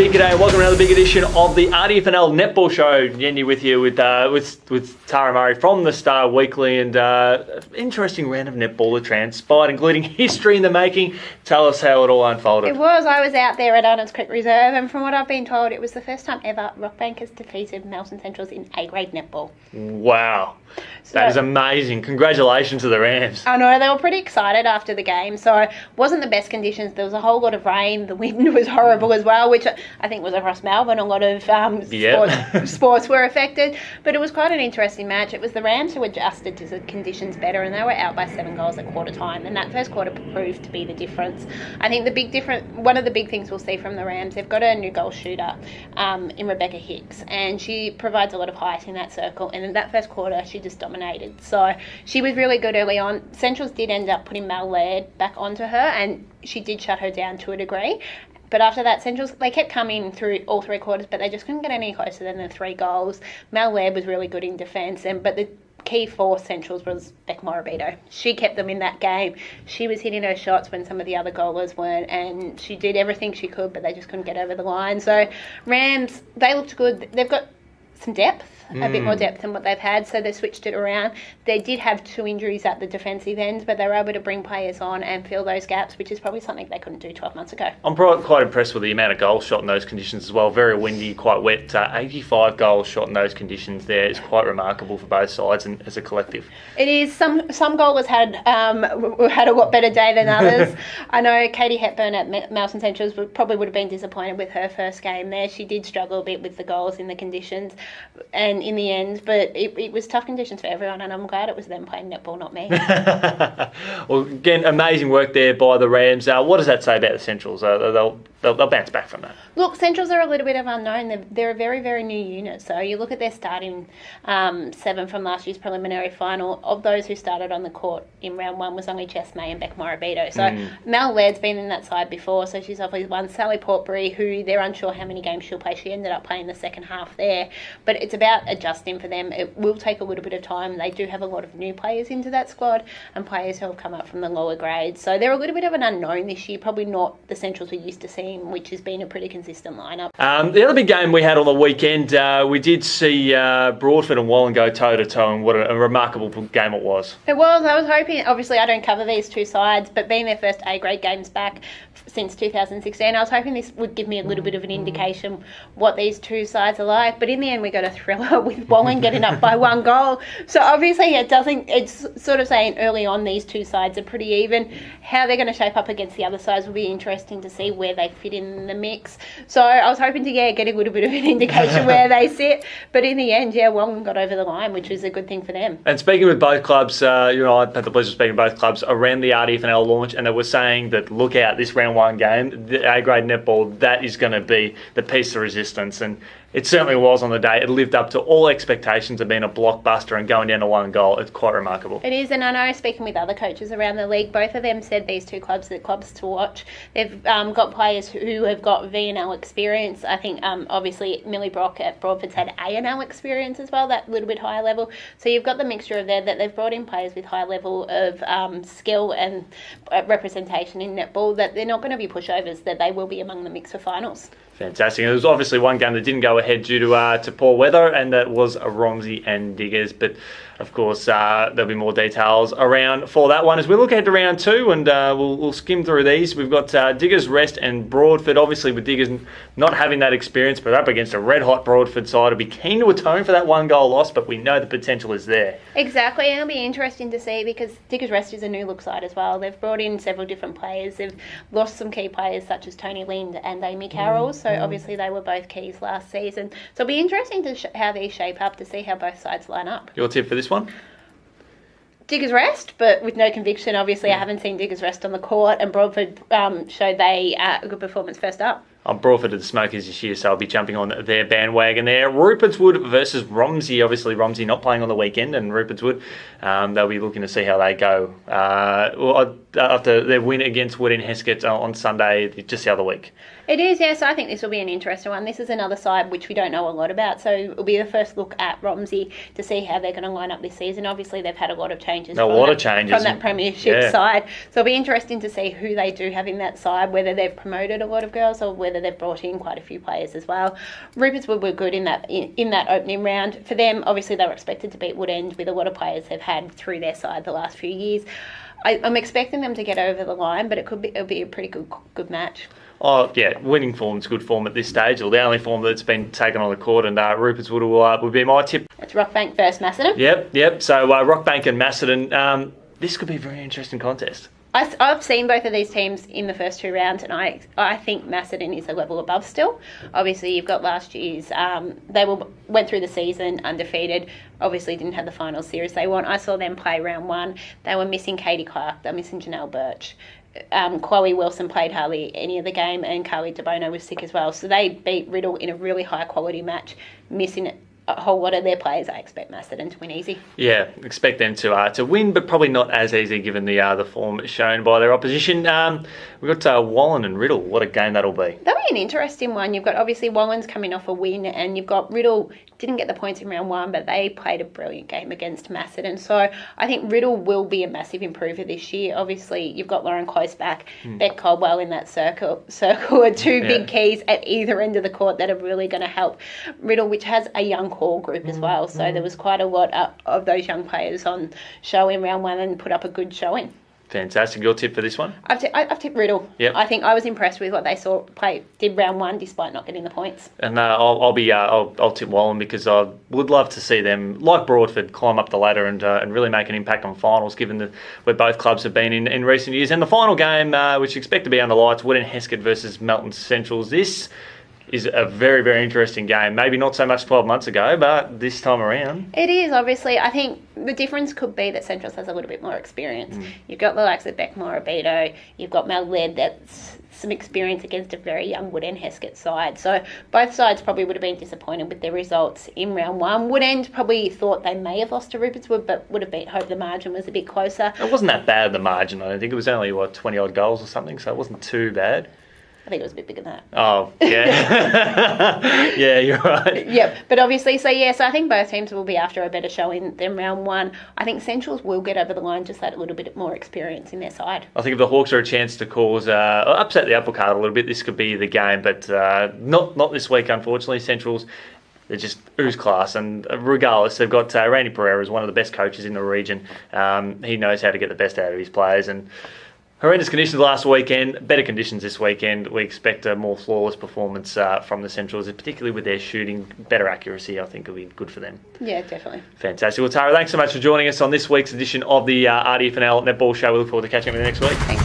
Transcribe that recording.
Big day, welcome to another big edition of the RDFNL Netball Show. Yendy with you with Tara Murray from the Star Weekly, and interesting round of netball that transpired, including history in the making. Tell us how it all unfolded. It was. I was out there at Arnold's Creek Reserve, and from what I've been told, it was the first time ever Rockbank has defeated Melton Centrals in A-grade netball. Wow. That is amazing. Congratulations to the Rams. I know, they were pretty excited after the game. So it wasn't the best conditions. There was a whole lot of rain. The wind was horrible as well, which I think was across Melbourne. A lot of sports were affected. But it was quite an interesting match. It was the Rams who adjusted to the conditions better, and they were out by 7 goals at quarter time. And that first quarter proved to be the difference. I think one of the big things we'll see from the Rams, they've got a new goal shooter in Rebecca Hicks, and she provides a lot of height in that circle. And in that first quarter, she just dominated. So she was really good early on. Centrals did end up putting Mel Laird back onto her, and she did shut her down to a degree. But after that, Centrals, they kept coming through all 3 quarters, but they just couldn't get any closer than the 3 goals. Mel Laird was really good in defence, but the key for Centrals was Beck Morabito. She kept them in that game. She was hitting her shots when some of the other goalers weren't, and she did everything she could, but they just couldn't get over the line. So Rams, they looked good. They've got some depth, a bit more depth than what they've had, so they switched it around. They did have 2 injuries at the defensive end, but they were able to bring players on and fill those gaps, which is probably something they couldn't do 12 months ago. I'm quite impressed with the amount of goals shot in those conditions as well. Very windy, quite wet. 85 goals shot in those conditions there is quite remarkable for both sides and as a collective. It is. Some goalers had a lot better day than others. I know Katie Hepburn at Melton Centrals probably would have been disappointed with her first game there. She did struggle a bit with the goals in the conditions and in the end, but it was tough conditions for everyone, and I'm glad it was them playing netball, not me. Well, again, amazing work there by the Rams. What does that say about the Centrals? They'll bounce back from that. Look, Centrals are a little bit of unknown. They're a very, very new unit. So you look at their starting 7 from last year's preliminary final. Of those who started on the court in round 1 was only Jess May and Beck Morabito. So Mel Laird's been in that side before, so she's obviously won. Sally Portbury, who they're unsure how many games she'll play. She ended up playing the second half there. But it's about adjusting for them. It will take a little bit of time. They do have a lot of new players into that squad and players who have come up from the lower grades. So they're a little bit of an unknown this year. Probably not the Centrals we're used to seeing, which has been a pretty consistent lineup. The other big game we had on the weekend, we did see Broadford and Wallen go toe-to-toe, and what a remarkable game it was. It was. I was hoping, obviously I don't cover these 2 sides, but being their first A-grade games back since 2016, I was hoping this would give me a little bit of an indication what these 2 sides are like. But in the end, we got a thriller with Wallen getting up by 1 goal. So obviously it's sort of saying early on these 2 sides are pretty even. How they're going to shape up against the other sides will be interesting to see where they fit in the mix. So I was hoping to get a little bit of an indication where they sit. But in the end, Wallen got over the line, which is a good thing for them. And speaking with both clubs, I had the pleasure of speaking with both clubs around the RDFNL launch, and they were saying that, look out, this round 1 game, the A-grade netball, that is going to be the piece of resistance. And it certainly was on the day. It lived up to all expectations of being a blockbuster and going down to 1 goal. It's quite remarkable. It is, and I know, speaking with other coaches around the league, both of them said these 2 clubs are the clubs to watch. They've got players who have got VNL experience. I think, obviously, Millie Brock at Broadford's had ANL experience as well, that little bit higher level. So you've got the mixture of there that they've brought in players with high level of skill and representation in netball, that they're not going to be pushovers, that they will be among the mix for finals. Fantastic. There was obviously one game that didn't go ahead due to poor weather, and that was Romsey and Diggers. But of course, there'll be more details around for that one as we look ahead to round 2, and we'll skim through these. We've got Diggers, Rest, and Broadford. Obviously, with Diggers not having that experience, but up against a red-hot Broadford side, will be keen to atone for that 1 goal loss, but we know the potential is there. Exactly, and it'll be interesting to see because Diggers Rest is a new look side as well. They've brought in several different players. They've lost some key players such as Tony Lind and Amy Carroll, so obviously they were both keys last season. So it'll be interesting to how these shape up, to see how both sides line up. Your tip for this one? Diggers Rest, but with no conviction. Obviously, I haven't seen Diggers Rest on the court, and Broadford showed a good performance first up. I'm Broadford to the Smokers this year, so I'll be jumping on their bandwagon there. Rupertswood versus Romsey. Obviously, Romsey not playing on the weekend, and Rupertswood, they'll be looking to see how they go. After their win against Wood in Heskett on Sunday, just the other week. It is, yes. I think this will be an interesting one. This is another side which we don't know a lot about, so it'll be the first look at Romsey to see how they're going to line up this season. Obviously, they've had a lot of changes from that premiership side, so it'll be interesting to see who they do have in that side, whether they've promoted a lot of girls or whether Weather, they've brought in quite a few players as well. Rupert's Wood were good in that opening round. For them, obviously, they were expected to beat Woodend with a lot of players they've had through their side the last few years. I'm expecting them to get over the line, but it'll be a pretty good match. Oh, yeah, winning form's good form at this stage, or the only form that's been taken on the court, and Rupert's Wood will be my tip. It's Rockbank versus Macedon. Yep. So Rockbank and Macedon, this could be a very interesting contest. I've seen both of these teams in the first 2 rounds, and I think Macedon is a level above still. Obviously, you've got last year's. They went through the season undefeated. Obviously, didn't have the final series they won. I saw them play round 1. They were missing Katie Clark. They were missing Janelle Birch. Chloe Wilson played hardly any of the game, and Carly DeBono was sick as well. So they beat Riddle in a really high quality match, missing a whole lot of their players. I expect Macedon to win easy. Yeah, expect them to win, but probably not as easy given the form shown by their opposition. We've got Wallen and Riddle. What a game that'll be. That'll be an interesting one. You've got obviously Wallen's coming off a win, and you've got Riddle didn't get the points in round 1, but they played a brilliant game against Macedon. So I think Riddle will be a massive improver this year. Obviously, you've got Lauren Close back, Beck Caldwell in that circle are two big keys at either end of the court that are really going to help Riddle, which has a young core group as well. So there was quite a lot of those young players on show in round 1 and put up a good showing. Fantastic. Your tip for this one? I've tipped Riddle. Yep. I think I was impressed with what they did round 1 despite not getting the points. And I'll tip Wallen because I would love to see them, like Broadford, climb up the ladder and really make an impact on finals, given where both clubs have been in recent years. And the final game, which you expect to be under lights, Woodend Heskett versus Melton Centrals. This is a very, very interesting game. Maybe not so much 12 months ago, but this time around. It is, obviously. I think the difference could be that Centrals has a little bit more experience. You've got the likes of Beck Morabito, you've got Mel Led, that's some experience against a very young Woodend Heskett side. So both sides probably would have been disappointed with their results in round 1. Woodend probably thought they may have lost to Rupert's Wood, but would have hoped the margin was a bit closer. It wasn't that bad, the margin. I don't think it was only, 20-odd goals or something, so it wasn't too bad. I think it was a bit bigger than that. Oh, yeah. Yeah, you're right. Yep, but obviously, so I think both teams will be after a better showing than round 1. I think Centrals will get over the line, just that a little bit more experience in their side. I think if the Hawks are a chance to cause upset the apple cart a little bit, this could be the game, but not this week, unfortunately. Centrals, they just ooze class, and regardless, they've got Randy Pereira as one of the best coaches in the region. He knows how to get the best out of his players, and horrendous conditions last weekend, better conditions this weekend. We expect a more flawless performance from the Centrals, particularly with their shooting, better accuracy. I think will be good for them. Yeah, definitely. Fantastic. Well, Tara, thanks so much for joining us on this week's edition of the RDFNL Netball Show. We look forward to catching up with you next week. Thanks.